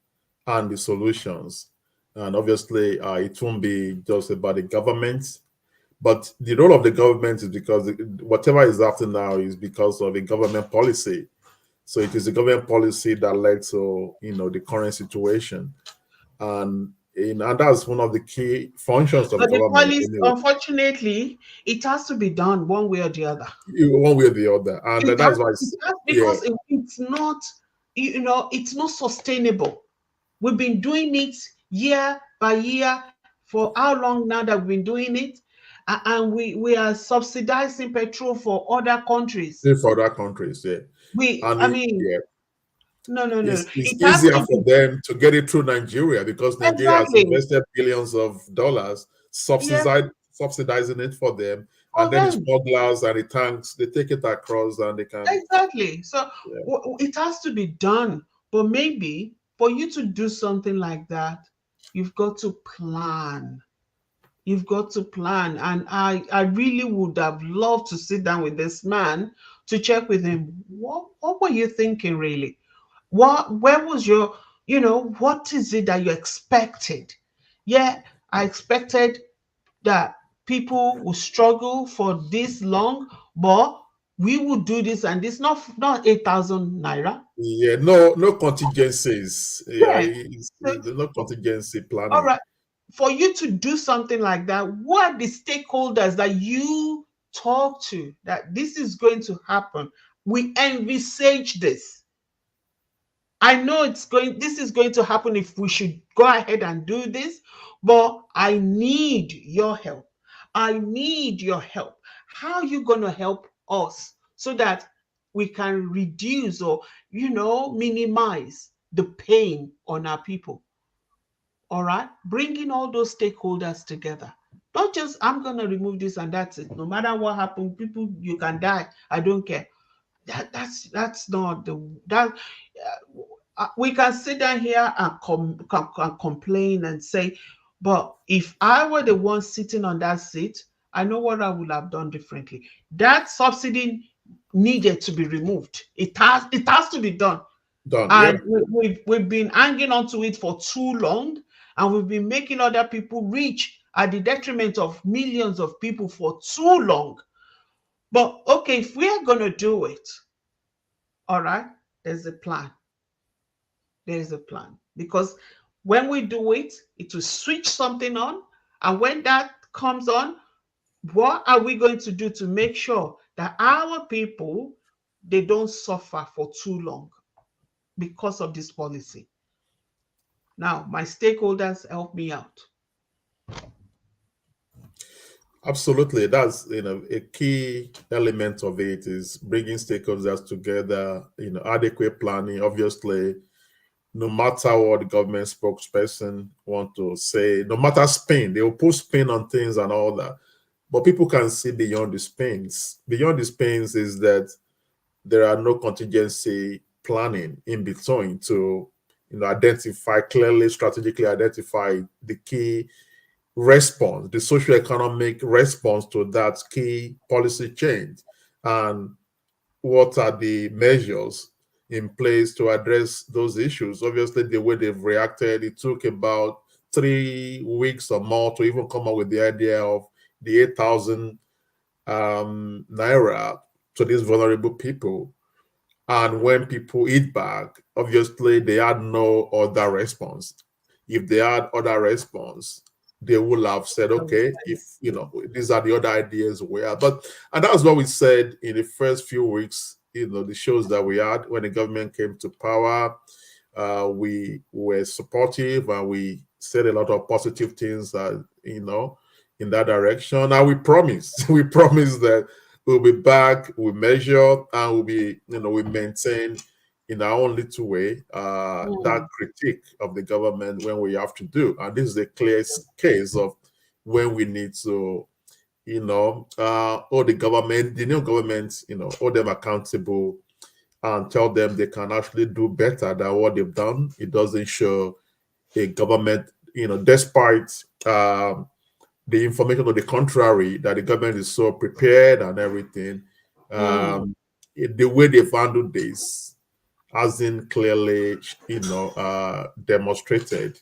and the solutions. And obviously, it won't be just about the government, but the role of the government is because whatever is happening now is because of a government policy. So it is the government policy that led to, the current situation. And And that's one of the key functions of But the government policy, anyway, unfortunately, it has to be done one way or the other. one way or the other. And It has, that's why, it has yeah, because it's not, it's not sustainable. We've been doing it year by year for how long now that we've been doing it, and we are subsidizing petrol for other countries. for other countries, yeah. And I mean, yeah, no, no, no. it's It has easier to for be them to get it through Nigeria because Nigeria has exactly, invested billions of dollars yeah, subsidizing it for them. And for then the them. smugglers and the tanks, they take it across and they can, Exactly. So yeah. it has to be done. But maybe for you to do something like that, you've got to plan. You've got to plan. And I really would have loved to sit down with this man to check with him. What were you thinking really? Where was your, what is it that you expected? Yeah, I expected that people will struggle for this long, but we will do this and this, not 8,000 naira. Yeah, no contingencies. Yeah, Yeah. So, there's no contingency all planning. right. For you to do something like that, what are the stakeholders that you talk to that this is going to happen? We envisage this. I know this is going to happen if we should go ahead and do this, but I need your help. I need your help. How are you going to help us so that we can reduce or, minimize the pain on our people? All right. Bringing all those stakeholders together. Not just, I'm going to remove this and that's it. No matter what happens, people, you can die. I don't care. That's not the that we can sit down here and complain and say, but if I were the one sitting on that seat, I know what I would have done differently. That subsidy needed to be removed. It has to be done, Done. Yeah. and we've been hanging on to it for too long, and we've been making other people rich at the detriment of millions of people for too long. But okay, if we're gonna do it, all right, there's a plan. There is a plan. Because when we do it, it will switch something on. And when that comes on, what are we going to do to make sure that our people, they don't suffer for too long because of this policy? Now, my stakeholders help me out. Absolutely. That's a key element of it is bringing stakeholders together, adequate planning. Obviously, no matter what the government spokesperson want to say, no matter spin, they will put spin on things and all that. But people can see beyond the spins. Beyond the spins is that there are no contingency planning in between to identify clearly, strategically identify the key response, the socio-economic response to that key policy change, and what are the measures in place to address those issues. Obviously, the way they've reacted, it took about 3 weeks or more to even come up with the idea of the 8,000 naira to these vulnerable people. And when people eat back, obviously they had no other response. If they had other response, they would have said, okay, if these are the other ideas we have. And that's what we said in the first few weeks, the shows that we had when the government came to power. We were supportive and we said a lot of positive things that, in that direction. And we promised, we promised that we'll be back, we measure, and we maintain in our own little way that Mm, critique of the government when we have to do. And this is a clear case of when we need to, hold the government, the new government, hold them accountable and tell them they can actually do better than what they've done. It doesn't show a government, despite the information to the contrary, that the government is so prepared and everything. mm. The way they've handled this hasn't clearly, demonstrated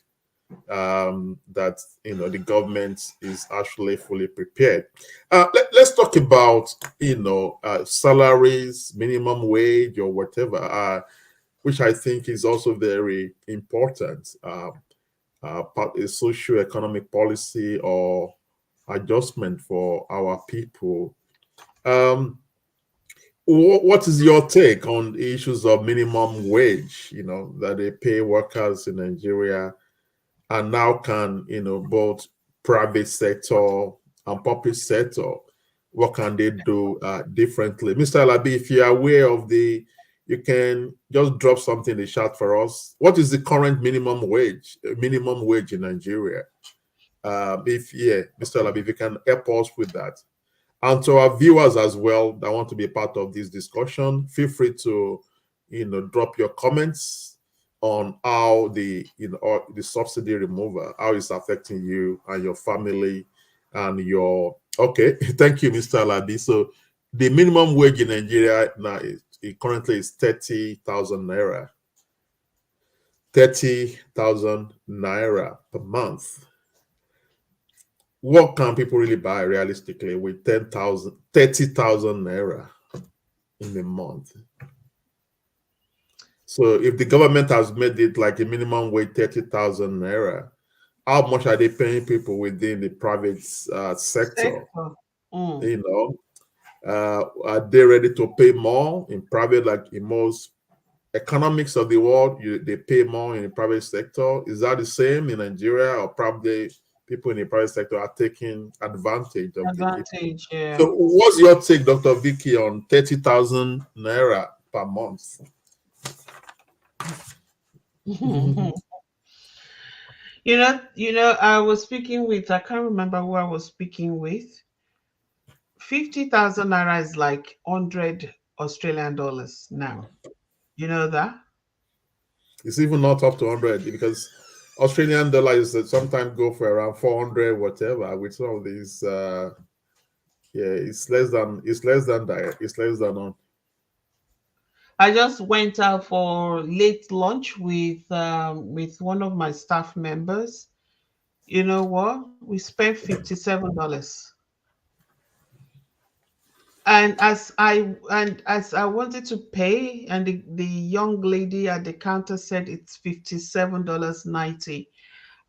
that the government is actually fully prepared. Let's talk about salaries, minimum wage, or whatever, which I think is also very important. a socio-economic policy or adjustment for our people. What is your take on the issues of minimum wage, that they pay workers in Nigeria, and now can, both private sector and public sector, what can they do differently? Mr. Alabi, if you're aware of you can just drop something in the chat for us. What is the current minimum wage in Nigeria? Mr. Alabi, if you can help us with that. And to our viewers as well that want to be a part of this discussion, feel free to, drop your comments on how the subsidy removal, how it's affecting you and your family and your. Okay, thank you, Mr. Alabi. So the minimum wage in Nigeria now currently is 30,000 naira. 30,000 naira per month. What can people really buy realistically with 30,000 naira in a month? So if the government has made it like a minimum wage 30,000 naira, how much are they paying people within the private sector? Are they ready to pay more in private, like in most economics of the world? They pay more in the private sector. Is that the same in Nigeria, or probably people in the private sector are taking advantage of advantage? Yeah. So what's your take, Dr. Vicky, on 30,000 naira per month? I was speaking with, I can't remember who I was speaking with. 50,000 naira is like 100 Australian dollars now. You know that? It's even not up to 100 because Australian dollars sometimes go for around 400, whatever. With some of these, it's less than that. It's less than on. I just went out for late lunch with one of my staff members. You know what? We spent $57. And as I wanted to pay, and the young lady at the counter said it's $57.90.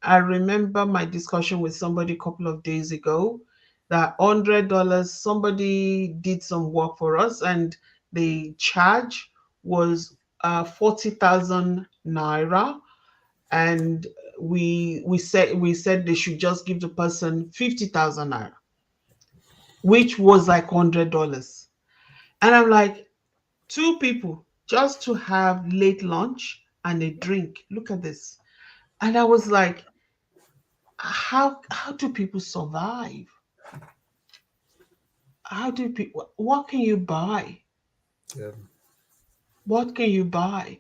I remember my discussion with somebody a couple of days ago that $100, somebody did some work for us, and the charge was 40,000 naira, and we said they should just give the person 50,000 naira, which was like $100. And I'm like, two people just to have late lunch and a drink. Look at this. And I was like, how do people survive? What can you buy? Yeah. What can you buy?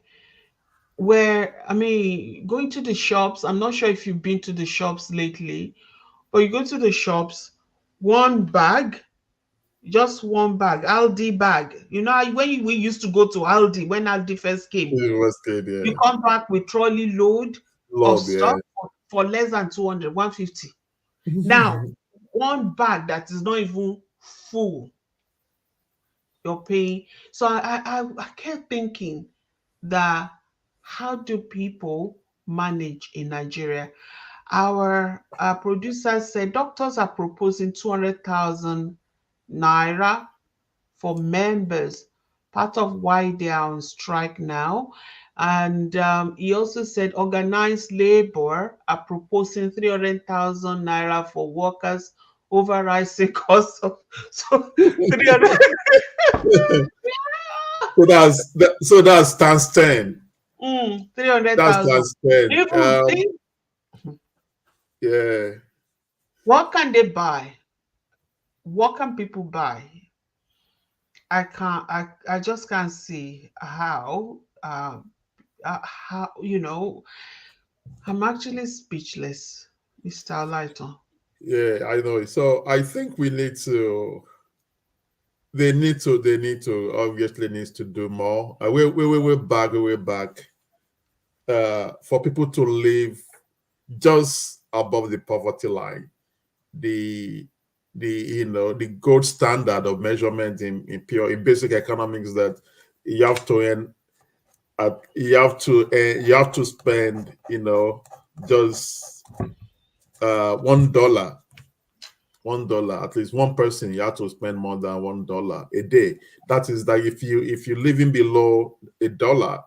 Going to the shops, I'm not sure if you've been to the shops lately, but you go to the shops, one bag, just one bag, Aldi bag. We used to go to Aldi when Aldi first came, It was good, yeah. you come back with trolley load of stuff Yeah. for less than 200, 150. Now, one bag that is not even full, you're paying. So I kept thinking that how do people manage in Nigeria? Our producer said doctors are proposing 200,000 naira for members, part of why they are on strike now. And he also said organized labor are proposing 300,000 naira for workers over rising costs of 300. so that's times 10. 300,000. That's times 10. Even yeah. What can they buy? What can people buy? I just can't see how I'm actually speechless, Mr. Lighton. Yeah, I know. So I think they need to obviously needs to do more. We're back. For people to live just above the poverty line, the gold standard of measurement in basic economics, that you have to spend just $1, $1, at least one person, you have to spend more than $1 a day. That is that if you're living below $1,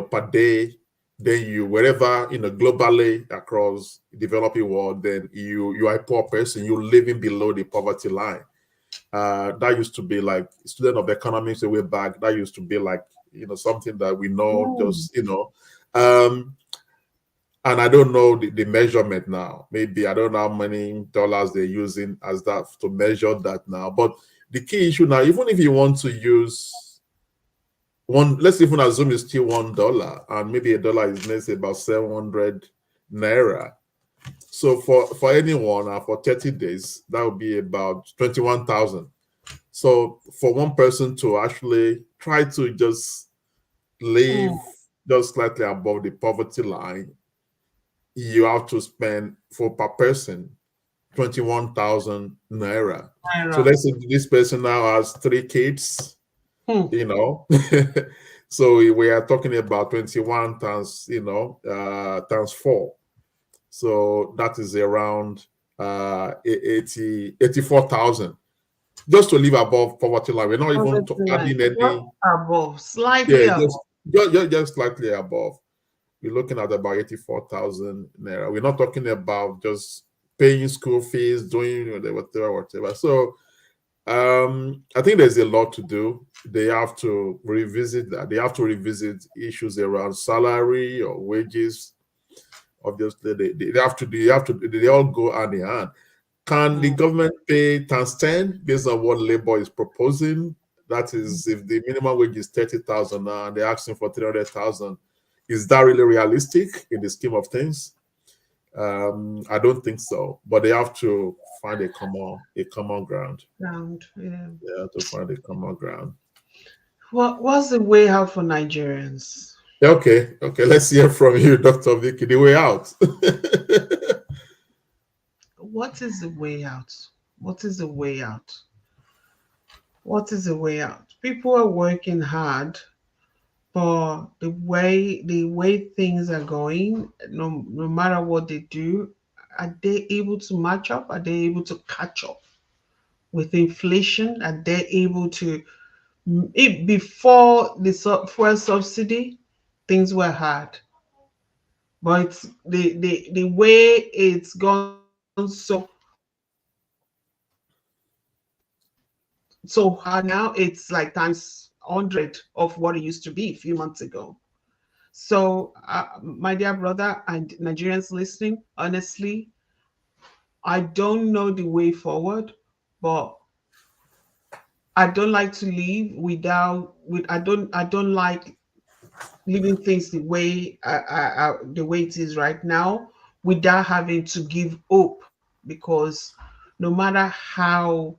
per day, then you wherever globally across the developing world, then you are a poor person. You're living below the poverty line. That used to be like student of economics a way back. That used to be like something that we know Mm. just um, and I don't know the measurement now. Maybe I don't know how many dollars they're using as that to measure that now. But the key issue now, even if you want to use one, let's even assume it's still $1, and maybe a dollar is, let's say, about 700 naira. So for anyone, for 30 days, that would be about 21,000. So for one person to actually try to just live Mm. just slightly above the poverty line, you have to spend for per person 21,000 naira. So Naira. let's say this person now has 3 kids, Hmm. you know. So we are talking about 21 times, times 4. So that is around 84,000 just to live above poverty line. We're not even Poverty line. adding Just any, above, slightly yeah, above. just slightly above. We're looking at about 84,000 naira. We're not talking about just paying school fees, doing whatever. So I think there's a lot to do. They have to revisit that. They have to revisit issues around salary or wages. Obviously, they all go hand in hand. Can the Mm. government pay times 10 based on what labor is proposing? That is, if the minimum wage is 30,000 now and they're asking for 300,000, is that really realistic in the scheme of things? I don't think so. But they have to find a common ground. Round, yeah. They have to find a common ground. What's the way out for Nigerians? Okay. Let's hear from you, Dr. Vicky. The way out. What is the way out? What is the way out? What is the way out? People are working hard, but the way things are going, no matter what they do, are they able to match up? Are they able to catch up with inflation? Are they able to before the fuel subsidy, things were hard, but the way it's gone so hard now, it's like times 100 of what it used to be a few months ago. So my dear brother and Nigerians listening, honestly, I don't know the way forward, but I don't like to live with I don't like living things the way it is right now without having to give hope, because no matter how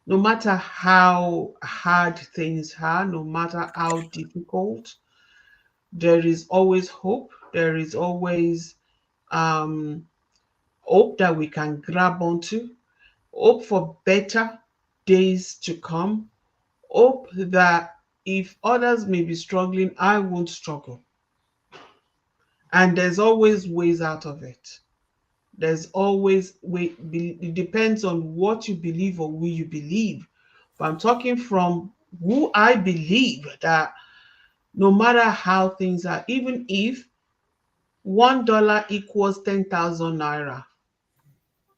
no matter how hard things are, no matter how difficult, there is always hope. There is always um, hope that we can grab onto, hope for better days to come, hope that if others may be struggling, I won't struggle. And there's always ways out of it. There's always way. It depends on what you believe or who you believe. But I'm talking from who I believe that no matter how things are, even if $1 equals 10,000 naira,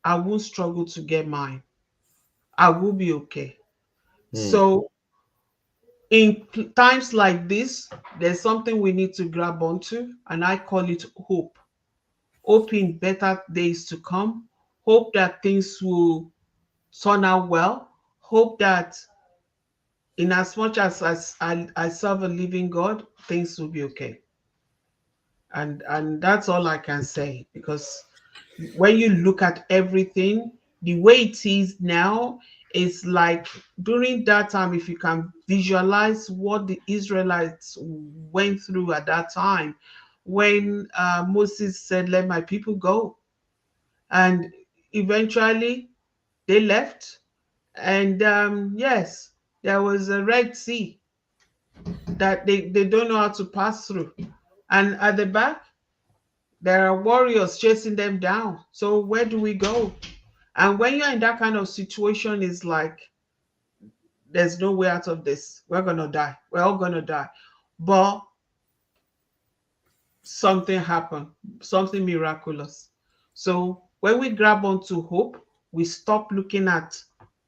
I won't struggle to get mine. I will be okay. Hmm. So in times like this, there's something we need to grab onto, and I call it hope. Hope in better days to come. Hope that things will turn out well. Hope that in as much as I serve a living God, things will be okay. And that's all I can say, because when you look at everything the way it is now, it's like during that time, if you can visualize what the Israelites went through at that time, when Moses said, "Let my people go," and eventually they left, and yes, there was a Red Sea that they don't know how to pass through, and at the back There are warriors chasing them down. So where do we go? And when you're in that kind of situation, it's like there's no way out of this. We're gonna die. We're all gonna die. But something happened, something miraculous. So when we grab onto hope, we stop looking at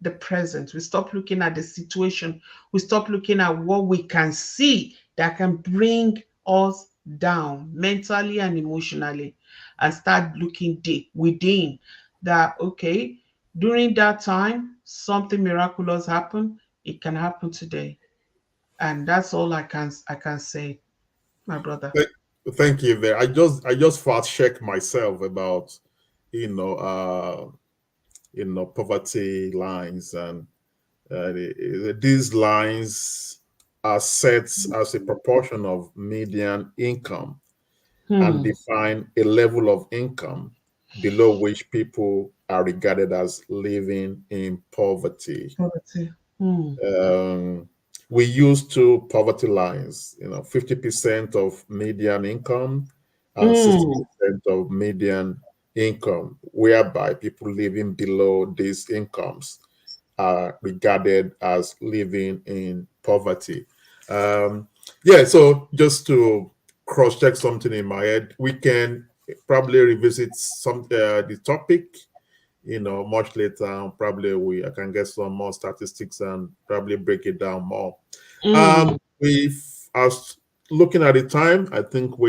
the present, we stop looking at the situation, we stop looking at what we can see that can bring us down mentally and emotionally, and start looking deep within that. Okay, during that time, something miraculous happened. It can happen today. And that's all I can say, my brother. Thank, thank you there. I just fact check myself about you know uh poverty lines, and these lines are set as a proportion of median income and Hmm. define a level of income below which people are regarded as living in poverty. Poverty. Hmm. Um, we use two poverty lines, 50% of median income and Mm. 60% of median income, whereby people living below these incomes are regarded as living in poverty. Um, yeah, so just to cross check something in my head, we can probably revisit the topic, much later. And probably I can get some more statistics and probably break it down more. Mm. We've as looking at the time, I think Oh,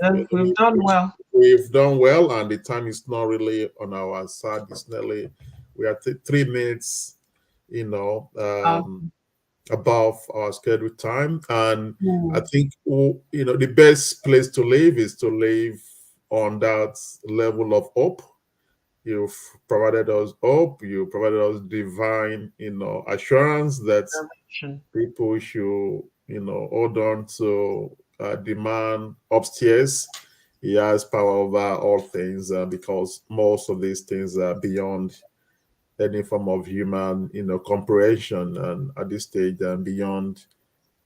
yeah, we've done well. we've done well, and the time is not really on our side. It's nearly we are 3 minutes, you know, Uh, um, above our scheduled time, and I mm. think the best place to live is to live on that level of hope. You've provided us hope. You provided us divine, assurance that Direction. people should, hold on to the man upstairs. He has power over all things, because most of these things are beyond any form of human, comprehension, and at this stage, and beyond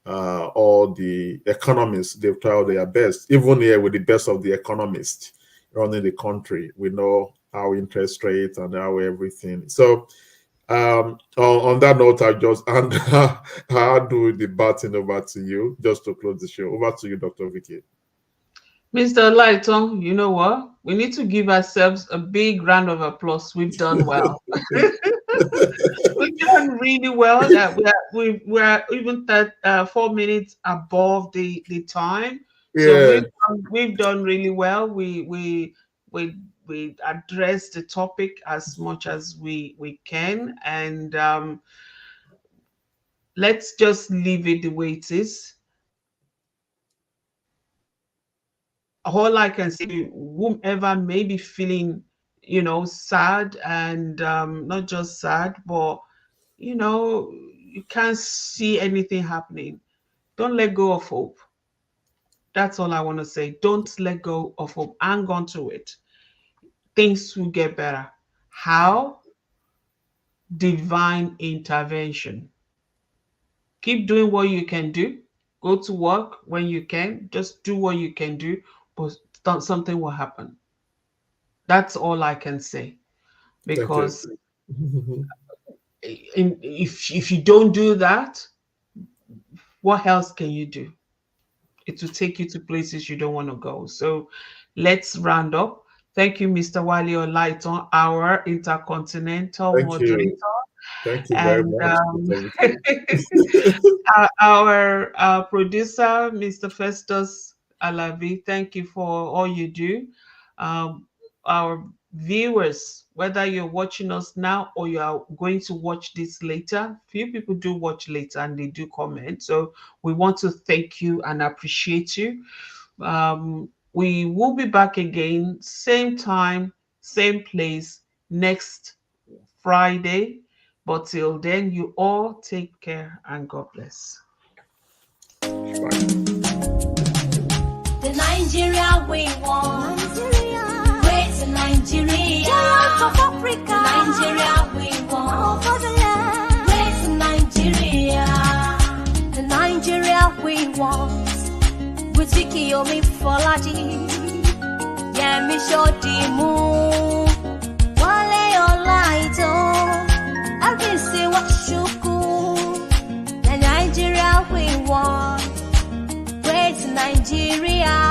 all the economists. They've tried their best. Even here, with the best of the economists running the country, we know how interest rates and how everything. So, on that note, I just and I'll do the batting over to you just to close the show. Over to you, Dr. Vicky. Mr. Lighton, you know what? We need to give ourselves a big round of applause. We've done well. We've done really well. We're even 4 minutes above the time. So Yeah, we've done really well. We address the topic as much as we can, and let's just leave it the way it is. All I can say, whomever may be feeling, sad, and not just sad, but you can't see anything happening. Don't let go of hope. That's all I want to say. Don't let go of hope. Hang on to it. Things will get better. How? Divine intervention. Keep doing what you can do. Go to work when you can. Just do what you can do, but something will happen. That's all I can say. thank you. Because if you don't do that, what else can you do? It will take you to places you don't want to go. So let's round up. Thank you, Mr. Wale Olaiton, our intercontinental Thank moderator, you. Thank you very and much, Dr. Vicky. our producer, Mr. Festus Alavi. Thank you for all you do. Our viewers, whether you're watching us now or you are going to watch this later, few people do watch later and they do comment. So we want to thank you and appreciate you. We will be back again, same time, same place next Friday. But till then, you all take care and God bless. Bye. The Nigeria we want. Great Nigeria. Giant of Africa. Nigeria we want. Great Nigeria. The Nigeria we want. With Vicky Omi Folaji. Yemi Shodimu, Wale Olaito, Abisi Washuku, the Nigeria we want, great Nigeria.